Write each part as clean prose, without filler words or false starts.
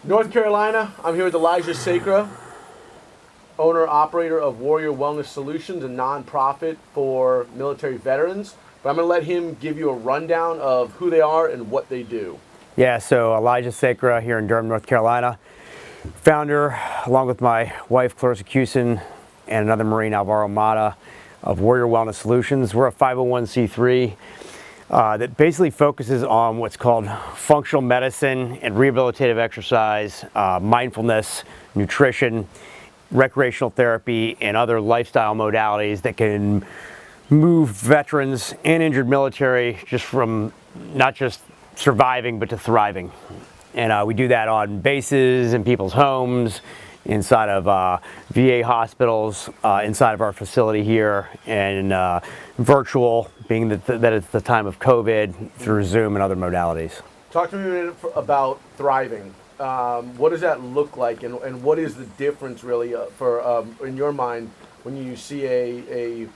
North Carolina, I'm here with Elijah Sacra, owner-operator of Warrior Wellness Solutions, a nonprofit for military veterans. But I'm going to let him give you a rundown of who they are and what they do. Yeah, so Elijah Sacra here in Durham, North Carolina. Founder, along with my wife, Clarissa Cusin, and another Marine, Alvaro Mata, of Warrior Wellness Solutions. We're a 501c3 that basically focuses on what's called functional medicine and rehabilitative exercise, mindfulness, nutrition, recreational therapy, and other lifestyle modalities that can move veterans and injured military just from not just surviving but to thriving. And we do that on bases, in people's homes, inside of VA hospitals, inside of our facility here, and virtual, being that it's the time of COVID, through Zoom and other modalities. Talk to me a minute about thriving. What does that look like, and what is the difference really for in your mind when you see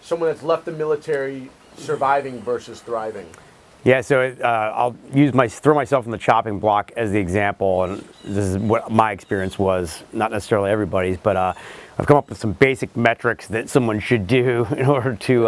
someone that's left the military surviving versus thriving? Yeah, so I'll throw myself on the chopping block as the example, and this is what my experience was, not necessarily everybody's, but I've come up with some basic metrics that someone should do in order to,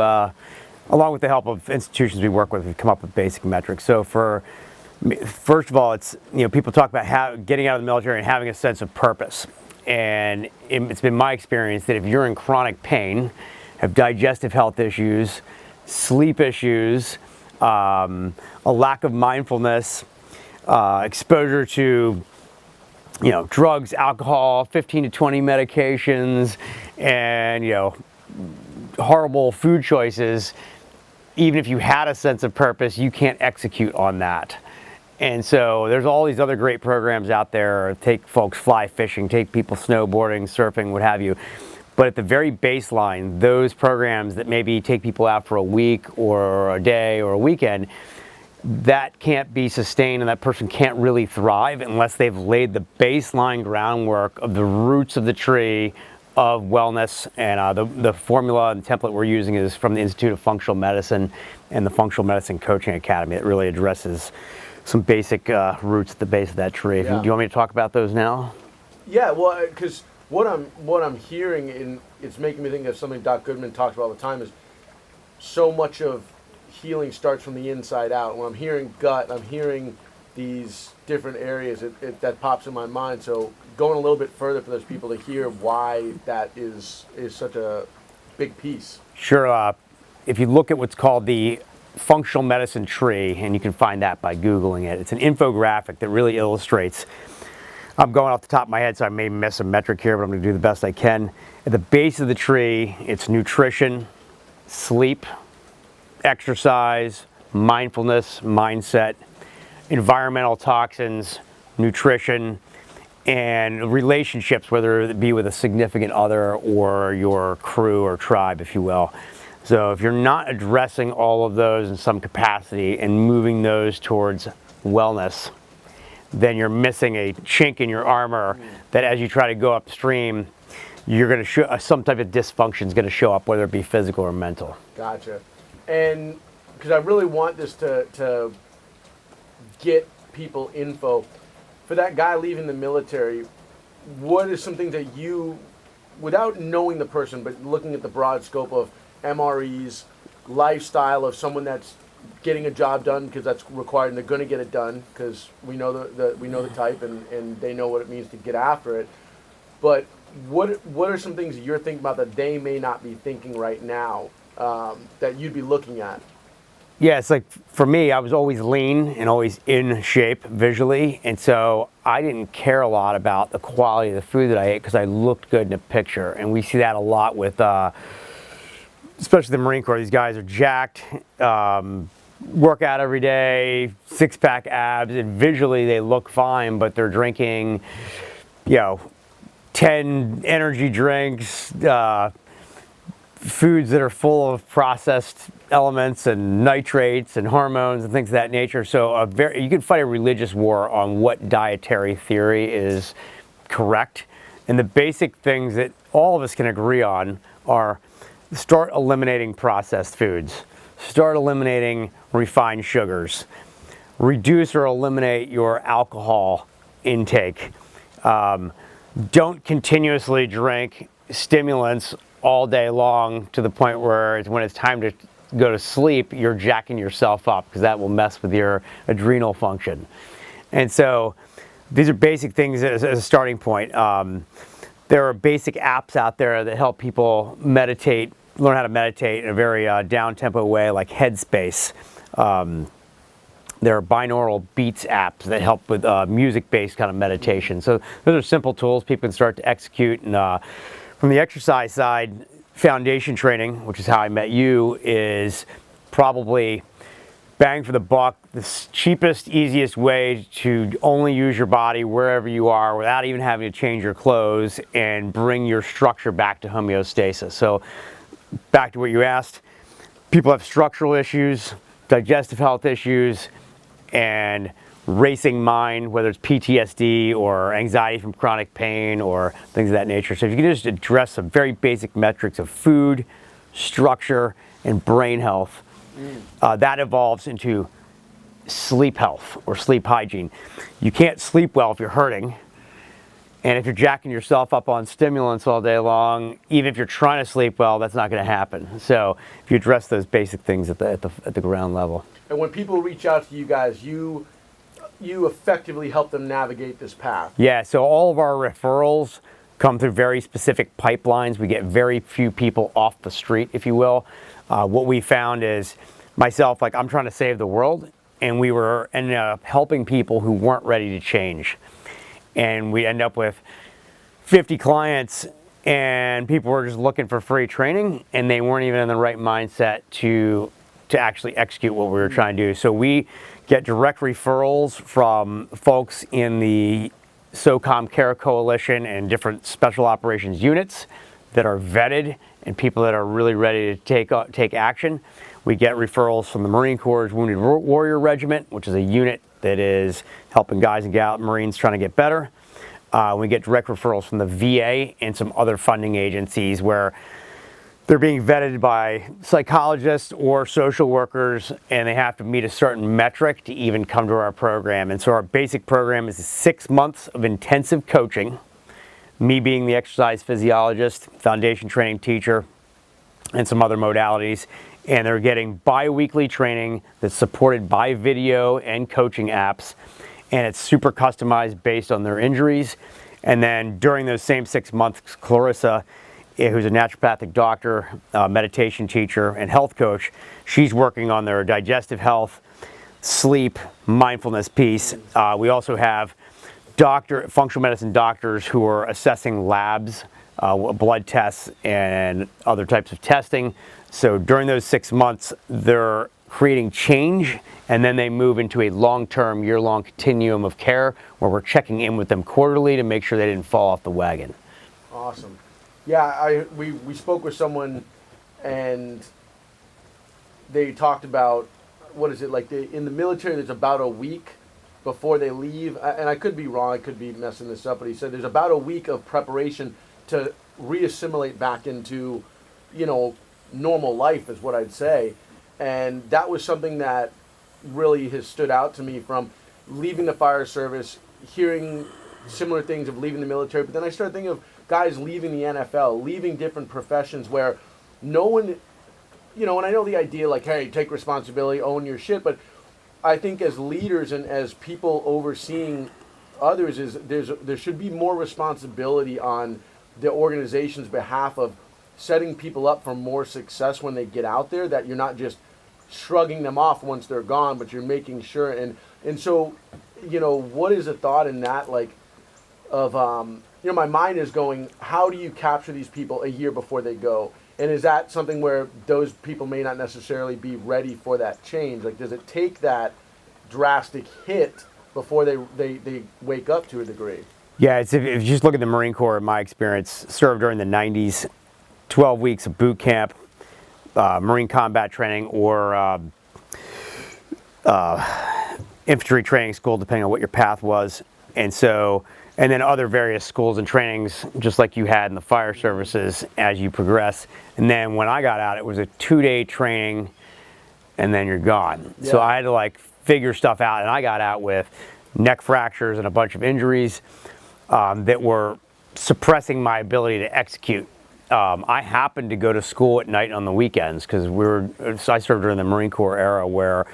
along with the help of institutions we work with, we've come up with basic metrics. So first of all, it's, people talk about getting out of the military and having a sense of purpose. And it's been my experience that if you're in chronic pain, have digestive health issues, sleep issues, a lack of mindfulness, exposure to drugs, alcohol, 15 to 20 medications, and horrible food choices, even if you had a sense of purpose, you can't execute on that. And so there's all these other great programs out there. Take folks fly fishing, take people snowboarding, surfing, what have you. But at the very baseline, those programs that maybe take people out for a week or a day or a weekend, that can't be sustained, and that person can't really thrive unless they've laid the baseline groundwork of the roots of the tree of wellness. And the formula and template we're using is from the Institute of Functional Medicine and the Functional Medicine Coaching Academy. It really addresses some basic roots at the base of that tree. Yeah. Do you want me to talk about those now? Yeah, well, because what I'm hearing, and it's making me think of something Doc Goodman talks about all the time, is so much of healing starts from the inside out. When I'm hearing gut, I'm hearing these different areas that pops in my mind. So going a little bit further for those people to hear why that is such a big piece. Sure. If you look at what's called the functional medicine tree, and you can find that by Googling it, it's an infographic that really illustrates. I'm going off the top of my head, so I may miss a metric here, but I'm going to do the best I can. At the base of the tree, it's nutrition, sleep, exercise, mindfulness, mindset, environmental toxins, nutrition, and relationships, whether it be with a significant other or your crew or tribe, if you will. So if you're not addressing all of those in some capacity and moving those towards wellness, then you're missing a chink in your armor that as you try to go upstream, you're going to show some type of dysfunction is going to show up, whether it be physical or mental. Gotcha. And because I really want this to get people info, for that guy leaving the military, what are some things that you, without knowing the person, but looking at the broad scope of MREs, lifestyle of someone that's getting a job done because that's required, and they're going to get it done because we know the type, and they know what it means to get after it. But what are some things that you're thinking about that they may not be thinking right now that you'd be looking at? Yeah, it's like for me, I was always lean and always in shape visually, and so I didn't care a lot about the quality of the food that I ate because I looked good in a picture. And we see that a lot with especially the Marine Corps. These guys are jacked, work out every day, six-pack abs, and visually they look fine, but they're drinking, 10 energy drinks, foods that are full of processed elements and nitrates and hormones and things of that nature. So you can fight a religious war on what dietary theory is correct. And the basic things that all of us can agree on are start eliminating processed foods, start eliminating refined sugars, reduce or eliminate your alcohol intake. Don't continuously drink stimulants all day long to the point where when it's time to go to sleep, you're jacking yourself up, because that will mess with your adrenal function. And so these are basic things as a starting point. There are basic apps out there that help people meditate, learn how to meditate in a very down-tempo way, like Headspace. There are binaural beats apps that help with music-based kind of meditation. So those are simple tools people can start to execute. And from the exercise side, foundation training, which is how I met you, is probably bang for the buck, the cheapest, easiest way to only use your body wherever you are without even having to change your clothes and bring your structure back to homeostasis. So back to what you asked, people have structural issues, digestive health issues, and racing mind, whether it's PTSD or anxiety from chronic pain or things of that nature. So if you can just address some very basic metrics of food, structure, and brain health, that evolves into sleep health or sleep hygiene. You can't sleep well if you're hurting. And if you're jacking yourself up on stimulants all day long, even if you're trying to sleep well, that's not going to happen. So if you address those basic things at the ground level. And when people reach out to you guys, you effectively help them navigate this path. Yeah, so all of our referrals come through very specific pipelines. We get very few people off the street, if you will. What we found is, myself, like, I'm trying to save the world, and we were ended up helping people who weren't ready to change. And we end up with 50 clients, and people were just looking for free training, and they weren't even in the right mindset to actually execute what we were trying to do. So we get direct referrals from folks in the SOCOM Care Coalition and different special operations units that are vetted and people that are really ready to take action. We get referrals from the Marine Corps' Wounded Warrior Regiment, which is a unit that is helping guys and gals, Marines trying to get better. We get direct referrals from the VA and some other funding agencies where they're being vetted by psychologists or social workers, and they have to meet a certain metric to even come to our program. And so our basic program is 6 months of intensive coaching, me being the exercise physiologist, foundation training teacher, and some other modalities. And they're getting bi-weekly training that's supported by video and coaching apps, and it's super customized based on their injuries. And then during those same 6 months, Clarissa, who's a naturopathic doctor, meditation teacher, and health coach, she's working on their digestive health, sleep, mindfulness piece. We also have functional medicine doctors who are assessing labs, blood tests, and other types of testing. So during those 6 months, they're creating change, and then they move into a long-term, year-long continuum of care where we're checking in with them quarterly to make sure they didn't fall off the wagon. Awesome. Yeah, we spoke with someone, and they talked about, what is it, like in the military there's about a week before they leave, and I could be wrong, I could be messing this up, but he said there's about a week of preparation to reassimilate back into, normal life is what I'd say. And that was something that really has stood out to me from leaving the fire service, hearing similar things of leaving the military, but then I started thinking of guys leaving the NFL, leaving different professions where no one, and I know the idea like, hey, take responsibility, own your shit, but I think as leaders and as people overseeing others, there should be more responsibility on the organization's behalf of setting people up for more success when they get out there, that you're not just shrugging them off once they're gone, but you're making sure. And so, what is a thought in that, like, of, my mind is going, how do you capture these people a year before they go? And is that something where those people may not necessarily be ready for that change? Like, does it take that drastic hit before they wake up to a degree? Yeah, if you just look at the Marine Corps, in my experience, served during the 90s, 12 weeks of boot camp, Marine combat training, or infantry training school, depending on what your path was. And then other various schools and trainings, just like you had in the fire services as you progress. And then when I got out, it was a 2-day training, and then you're gone. Yeah. So I had to figure stuff out, and I got out with neck fractures and a bunch of injuries that were suppressing my ability to execute. I happened to go to school at night on the weekends because I served during the Marine Corps era where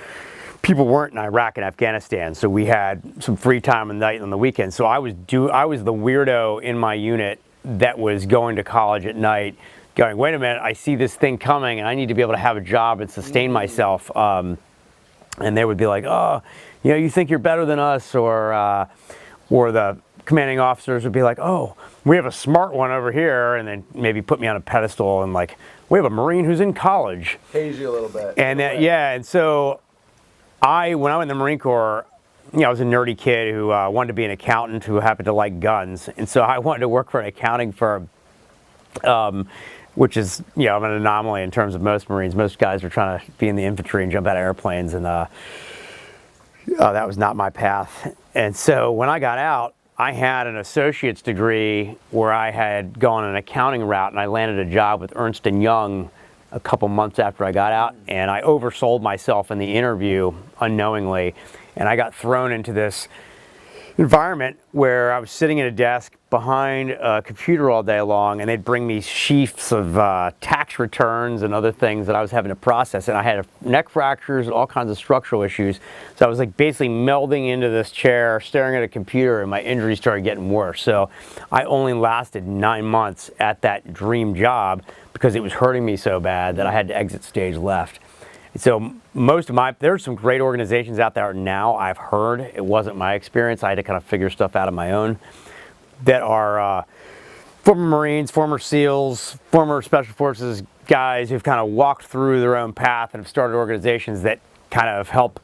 people weren't in Iraq and Afghanistan, so we had some free time at night on the weekends. So I was the weirdo in my unit that was going to college at night, going, wait a minute, I see this thing coming, and I need to be able to have a job and sustain myself. And they would be like, oh, you think you're better than us, or the commanding officers would be like, oh, we have a smart one over here, and then maybe put me on a pedestal and like, we have a Marine who's in college. Haze you a little bit. And and so when I went in the Marine Corps, I was a nerdy kid who wanted to be an accountant who happened to like guns, and so I wanted to work for an accounting firm, which is, I'm an anomaly in terms of most Marines. Most guys are trying to be in the infantry and jump out of airplanes, and that was not my path. And so when I got out, I had an associate's degree where I had gone an accounting route, and I landed a job with Ernst & Young a couple months after I got out, and I oversold myself in the interview unknowingly, and I got thrown into this environment where I was sitting at a desk behind a computer all day long, and they'd bring me sheafs of tax returns and other things that I was having to process, and I had neck fractures and all kinds of structural issues. So I was like basically melding into this chair, staring at a computer, and my injuries started getting worse. So I only lasted 9 months at that dream job because it was hurting me so bad that I had to exit stage left. So there's some great organizations out there now, I've heard. It wasn't my experience. I had to kind of figure stuff out on my own, that are former Marines, former SEALs, former Special Forces guys who've kind of walked through their own path and have started organizations that kind of help.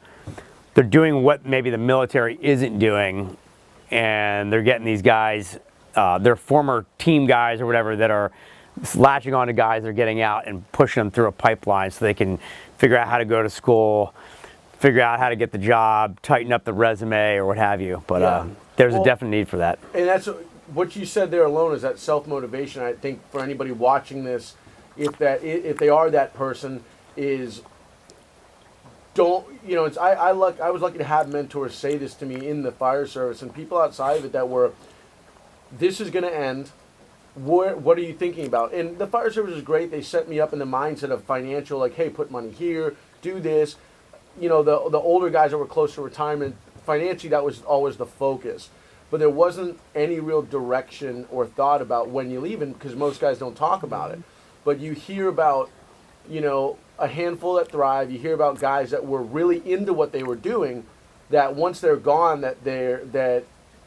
They're doing what maybe the military isn't doing, and they're getting these guys, they're former team guys or whatever, that are latching on to guys that are getting out and pushing them through a pipeline so they can figure out how to go to school, figure out how to get the job, tighten up the resume or what have you. But there's a definite need for that. And that's what you said there alone, is that self-motivation. I think for anybody watching this, if they are that person, is don't, I was lucky to have mentors say this to me in the fire service, and people outside of it that were, this is going to end. What are you thinking about? And the fire service is great. They set me up in the mindset of financial, like, hey, put money here, do this. The older guys that were close to retirement, financially, that was always the focus. But there wasn't any real direction or thought about when you leave, because most guys don't talk about it. But you hear about, a handful that thrive. You hear about guys that were really into what they were doing, that once they're gone, that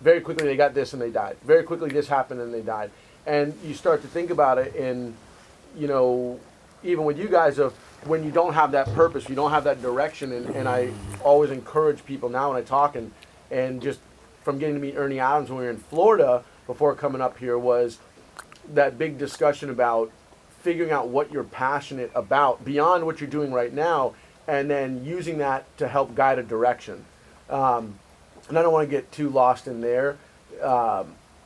very quickly they got this and they died. Very quickly this happened and they died. And you start to think about it in, even with you guys, of when you don't have that purpose, you don't have that direction. And I always encourage people now when I talk, and just from getting to meet Ernie Adams when we were in Florida before coming up here, was that big discussion about figuring out what you're passionate about beyond what you're doing right now, and then using that to help guide a direction. And I don't want to get too lost in there.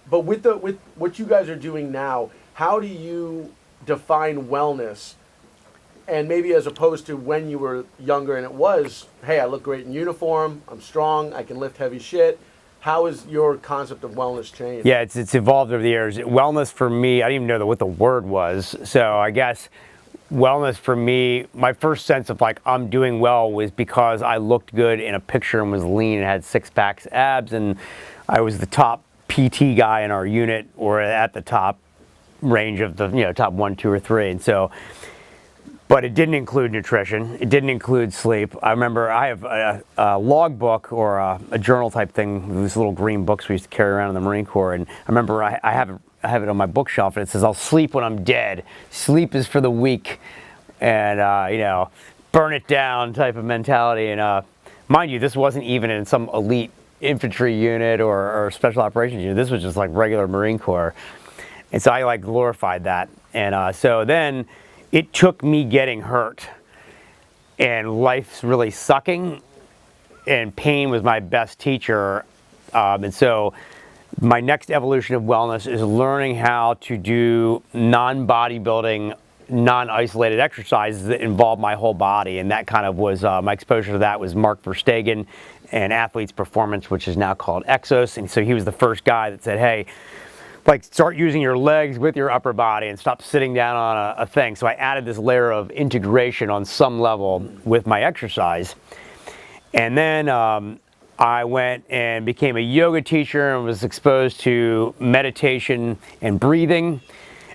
But with what you guys are doing now, how do you define wellness? And maybe as opposed to when you were younger and it was, hey, I look great in uniform, I'm strong, I can lift heavy shit. How has your concept of wellness changed? Yeah, it's evolved over the years. Wellness for me, I didn't even know what the word was. So I guess wellness for me, my first sense of like I'm doing well was because I looked good in a picture and was lean and had six packs, abs, and I was the top PT guy in our unit, or at the top range of the top 1, 2, or 3. And so, but it didn't include nutrition. It didn't include sleep. I remember I have a log book or a journal type thing, these little green books we used to carry around in the Marine Corps. And I remember I have it on my bookshelf, and it says, I'll sleep when I'm dead. Sleep is for the weak, and burn it down type of mentality. And mind you, this wasn't even in some elite infantry unit or special operations unit. This was just like regular Marine Corps. And so I like glorified that. And so then it took me getting hurt and life's really sucking, and pain was my best teacher. And so my next evolution of wellness is learning how to do non-bodybuilding non-isolated exercises that involved my whole body, and that kind of was my exposure to that was Mark Verstegen and Athletes Performance, which is now called Exos. And so he was the first guy that said, hey, like, start using your legs with your upper body and stop sitting down on a thing. So I added this layer of integration on some level with my exercise. And then I went and became a yoga teacher and was exposed to meditation and breathing.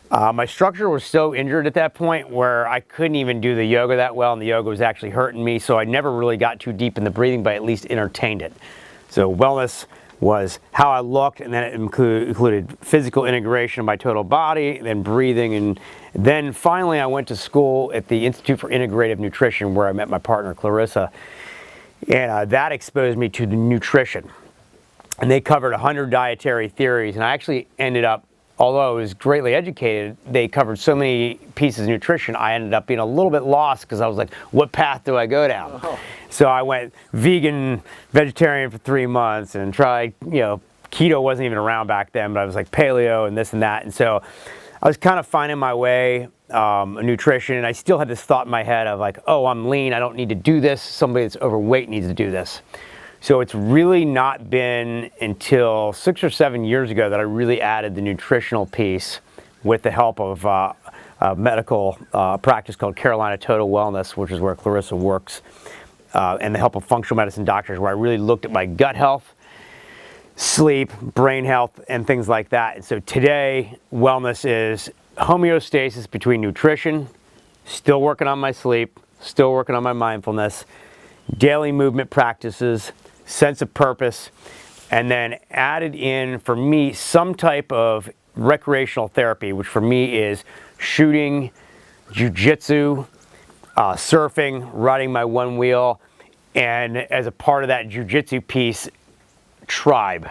My structure was so injured at that point where I couldn't even do the yoga that well, and the yoga was actually hurting me, so I never really got too deep in the breathing, but at least entertained it. So wellness was how I looked, and then it included physical integration of my total body, then breathing, and then finally I went to school at the Institute for Integrative Nutrition where I met my partner Clarissa, and that exposed me to the nutrition. And they covered 100 dietary theories, and I actually ended up, although I was greatly educated, they covered so many pieces of nutrition, I ended up being a little bit lost because I was like, what path do I go down? Oh. So I went vegan, vegetarian for 3 months and tried, keto wasn't even around back then, but I was like paleo and this and that. And so I was kind of finding my way in nutrition, and I still had this thought in my head of like, oh, I'm lean, I don't need to do this. Somebody that's overweight needs to do this. So it's really not been until 6 or 7 years ago that I really added the nutritional piece with the help of a medical practice called Carolina Total Wellness, which is where Clarissa works, and the help of functional medicine doctors, where I really looked at my gut health, sleep, brain health, and things like that. And so today, wellness is homeostasis between nutrition, still working on my sleep, still working on my mindfulness, daily movement practices, sense of purpose, and then added in, for me, some type of recreational therapy, which for me is shooting, jiu-jitsu, surfing, riding my one wheel, and as a part of that jiu-jitsu piece, tribe,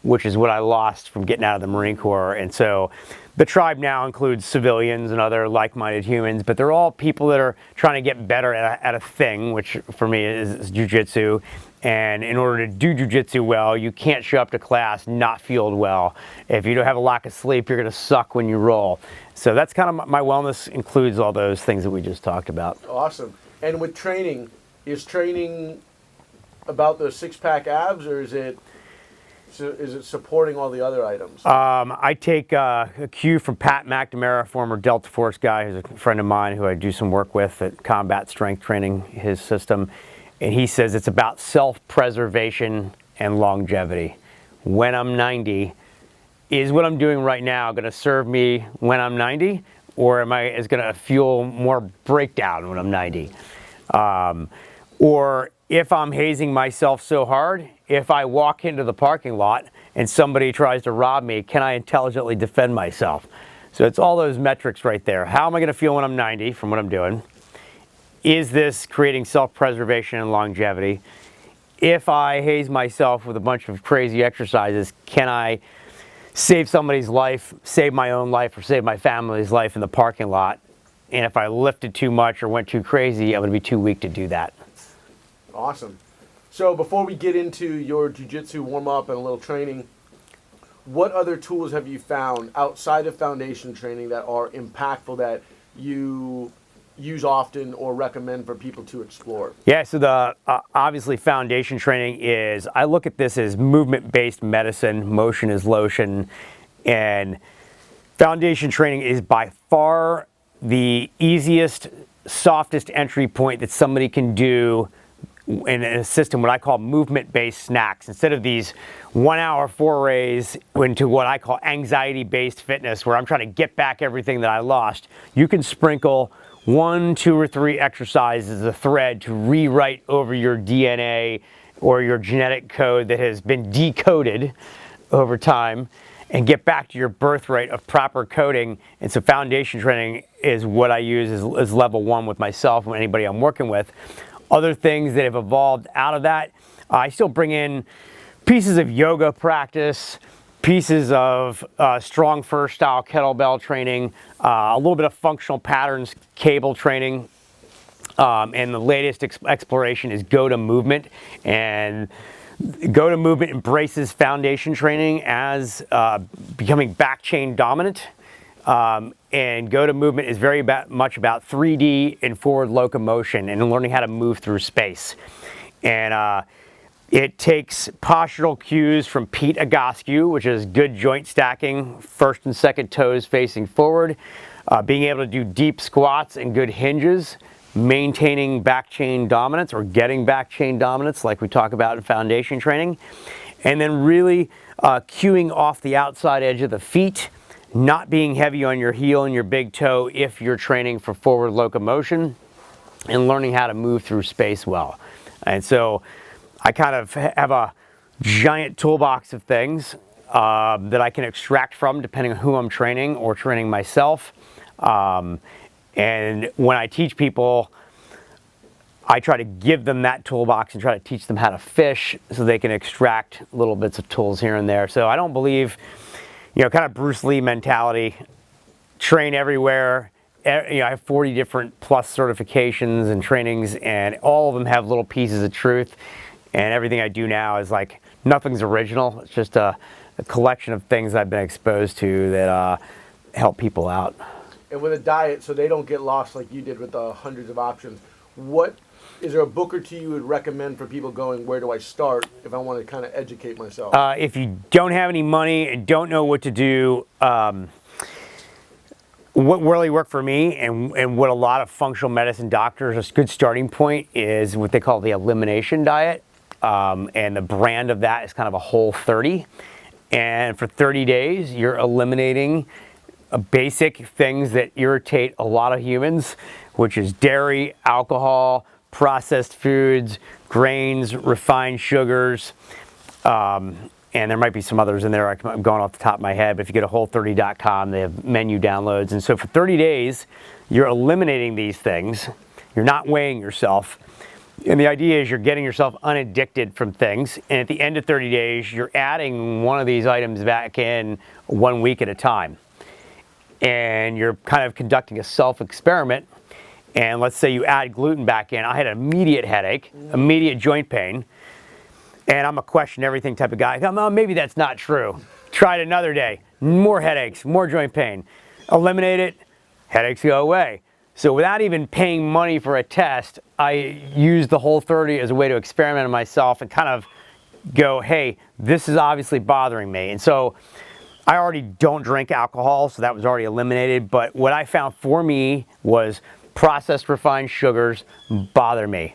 which is what I lost from getting out of the Marine Corps. And so the tribe now includes civilians and other like-minded humans, but they're all people that are trying to get better at a thing, which for me is jiu-jitsu. And in order to do jiu-jitsu well, you can't show up to class not fueled well. If you don't have a lack of sleep, you're going to suck when you roll. So that's kind of my wellness includes all those things that we just talked about. Awesome. And with training, is training about those six-pack abs, or is it supporting all the other items? I take a cue from Pat McNamara, former Delta Force guy, who's a friend of mine who I do some work with at Combat Strength Training, his system. And he says it's about self-preservation and longevity. When I'm 90, is what I'm doing right now going to serve me when I'm 90? Or is going to fuel more breakdown when I'm 90? Or if I'm hazing myself so hard, if I walk into the parking lot and somebody tries to rob me, can I intelligently defend myself? So it's all those metrics right there. How am I going to feel when I'm 90 from what I'm doing? Is this creating self-preservation and longevity? If I haze myself with a bunch of crazy exercises, can I save somebody's life, save my own life, or save my family's life in the parking lot? And if I lifted too much or went too crazy, I'm going to be too weak to do that. Awesome. So before we get into your jiu-jitsu warm-up and a little training, what other tools have you found outside of foundation training that are impactful that you use often or recommend for people to explore? Yeah, so the obviously foundation training is, I look at this as movement-based medicine, motion is lotion, and foundation training is by far the easiest, softest entry point that somebody can do in a system, what I call movement-based snacks. Instead of these 1 hour forays into what I call anxiety-based fitness, where I'm trying to get back everything that I lost, you can sprinkle 1, 2, or 3 exercises as a thread to rewrite over your DNA or your genetic code that has been decoded over time and get back to your birthright of proper coding. And so foundation training is what I use as level 1 with myself and anybody I'm working with. Other things that have evolved out of that, I still bring in pieces of yoga practice, pieces of strong first style kettlebell training, a little bit of functional patterns, cable training, and the latest exploration is go to movement. And go to movement embraces foundation training as becoming back chain dominant. And go to movement is very much about 3D and forward locomotion and learning how to move through space. And it takes postural cues from Pete Agoscu, which is good joint stacking, first and second toes facing forward, being able to do deep squats and good hinges, maintaining back chain dominance or getting back chain dominance like we talk about in foundation training, and then really cueing off the outside edge of the feet, not being heavy on your heel and your big toe if you're training for forward locomotion, and learning how to move through space well. And so I kind of have a giant toolbox of things that I can extract from depending on who I'm training or training myself. And when I teach people, I try to give them that toolbox and try to teach them how to fish so they can extract little bits of tools here and there. So I don't believe, kind of Bruce Lee mentality, train everywhere. I have 40 different plus certifications and trainings, and all of them have little pieces of truth. And everything I do now is like, nothing's original. It's just a collection of things I've been exposed to that help people out. And with a diet, so they don't get lost like you did with the hundreds of options, is there a book or two you would recommend for people going, where do I start if I want to kind of educate myself? If you don't have any money and don't know what to do, what really worked for me and what a lot of functional medicine doctors, a good starting point is what they call the elimination diet. And the brand of that is kind of a Whole30. And for 30 days, you're eliminating basic things that irritate a lot of humans, which is dairy, alcohol, processed foods, grains, refined sugars, and there might be some others in there I'm going off the top of my head, but if you go to Whole30.com, they have menu downloads. And so for 30 days, you're eliminating these things. You're not weighing yourself. And the idea is you're getting yourself unaddicted from things. And at the end of 30 days, you're adding one of these items back in 1 week at a time. And you're kind of conducting a self-experiment. And let's say you add gluten back in. I had an immediate headache, immediate joint pain. And I'm a question everything type of guy. Oh, maybe that's not true. Try it another day. More headaches, more joint pain. Eliminate it, headaches go away. So without even paying money for a test, I used the Whole30 as a way to experiment on myself and kind of go, hey, this is obviously bothering me. And so I already don't drink alcohol, so that was already eliminated. But what I found for me was processed refined sugars bother me.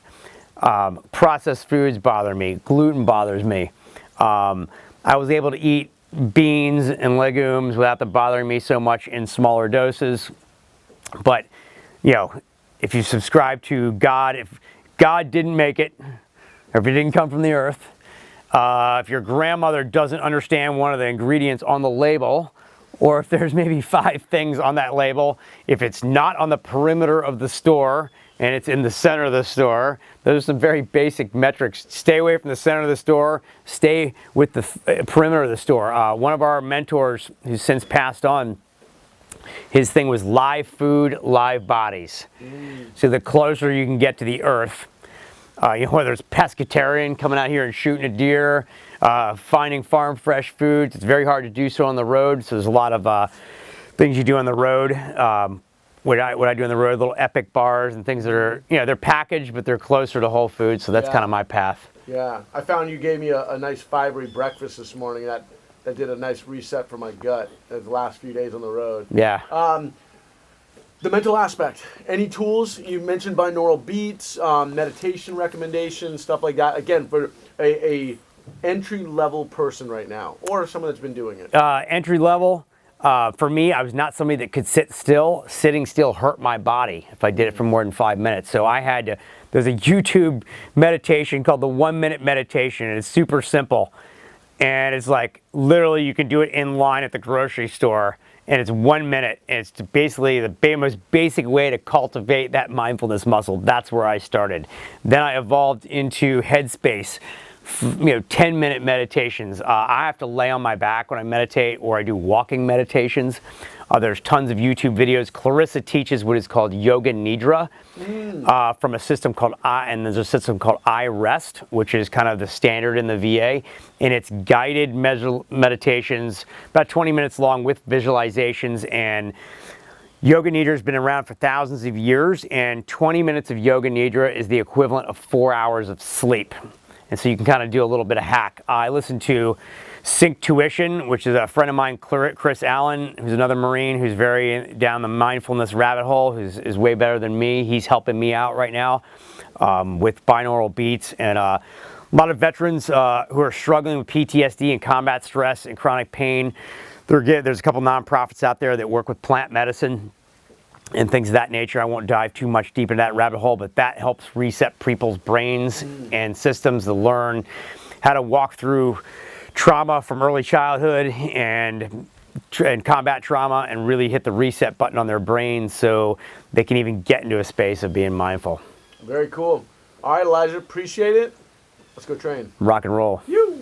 Processed foods bother me. Gluten bothers me. I was able to eat beans and legumes without them bothering me so much in smaller doses. But, if you subscribe to God, if God didn't make it, or if it didn't come from the earth, if your grandmother doesn't understand one of the ingredients on the label, or if there's maybe 5 things on that label, if it's not on the perimeter of the store and it's in the center of the store, those are some very basic metrics. Stay away from the center of the store, stay with the perimeter of the store. One of our mentors who's since passed on, his thing was live food, live bodies. So the closer you can get to the earth, whether it's pescatarian, coming out here and shooting a deer, finding farm fresh foods. It's very hard to do so on the road, so there's a lot of things you do on the road. What I do on the road, little epic bars and things that are, they're packaged, but they're closer to whole foods, so that's kind of my path. Yeah, I found you gave me a nice fibery breakfast this morning that did a nice reset for my gut the last few days on the road. Yeah. The mental aspect. Any tools? You mentioned binaural beats, meditation recommendations, stuff like that. Again, for a entry-level person right now, or someone that's been doing it. Entry-level, for me, I was not somebody that could sit still. Sitting still hurt my body if I did it for more than 5 minutes. So I had to, there's a YouTube meditation called the 1 minute meditation, and it's super simple. And it's like, literally, you can do it in line at the grocery store. And it's 1 minute, and it's basically the most basic way to cultivate that mindfulness muscle. That's where I started. Then I evolved into Headspace 10-minute meditations. I have to lay on my back when I meditate, or I do walking meditations. There's tons of YouTube videos. Clarissa teaches what is called Yoga Nidra from a system called and there's a system called iRest, which is kind of the standard in the VA. And it's guided meditations, about 20 minutes long with visualizations. And Yoga Nidra has been around for thousands of years, and 20 minutes of Yoga Nidra is the equivalent of 4 hours of sleep. And so you can kind of do a little bit of hack. I listen to Sync Tuition, which is a friend of mine, Chris Allen, who's another Marine who's very down the mindfulness rabbit hole, who's way better than me. He's helping me out right now with binaural beats. And a lot of veterans who are struggling with PTSD and combat stress and chronic pain. There's a couple nonprofits out there that work with plant medicine and things of that nature. I won't dive too much deep into that rabbit hole, but that helps reset people's brains and systems to learn how to walk through trauma from early childhood and combat trauma and really hit the reset button on their brains so they can even get into a space of being mindful. Very cool. All right, Elijah, appreciate it. Let's go train. Rock and roll. You.